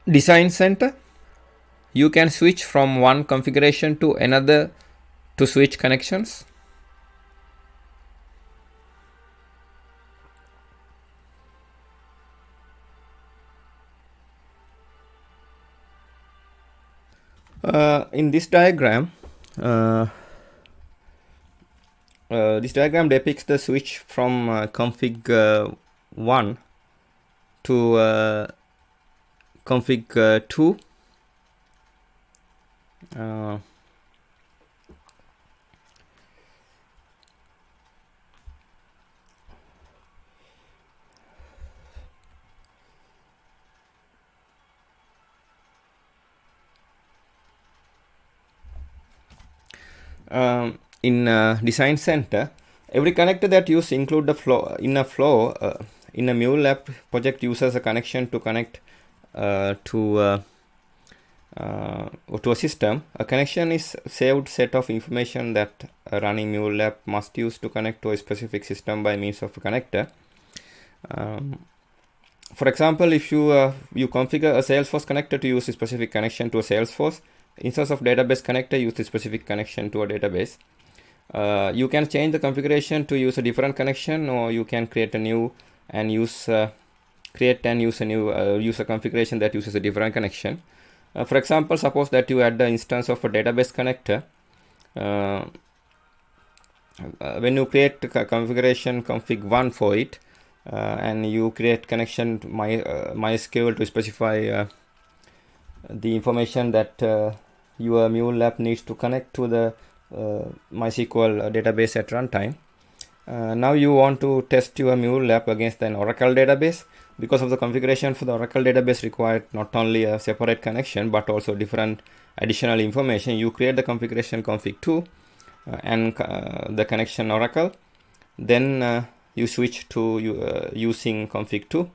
design center, you can switch from one configuration to another to switch connections. In this diagram, this diagram depicts the switch from config 1 to config 2. In design center, every connector that you include the flow in a flow in a MuleSoft project uses a connection to connect to a system. A connection is saved set of information that a running MuleSoft must use to connect to a specific system by means of a connector. For example, if you configure a Salesforce connector to use a specific connection to a Salesforce, instead of database connector, use the specific connection to a database. You can change the configuration to use a different connection, or you can create a new and use a configuration that uses a different connection. For example, suppose that you add the instance of a database connector. When you create configuration config 1 for it, and you create connection to MySQL to specify the information that your MuleSoft needs to connect to the MySQL database at runtime. Now you want to test your MuleSoft against an Oracle database. Because of the configuration for the Oracle database required not only a separate connection but also different additional information, you create the configuration config 2 and the connection Oracle. Then you switch to using config 2.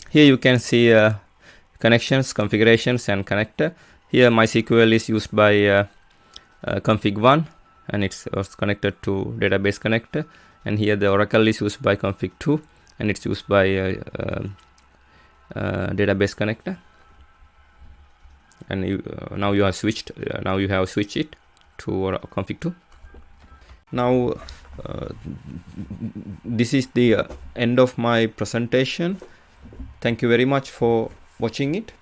Here you can see connections, configurations, and connector. Here MySQL is used by config 1 and it's connected to database connector, and here the Oracle is used by config 2 and it's used by database connector. And now you have switched it to config 2. Now this is the end of my presentation. Thank you very much for watching it.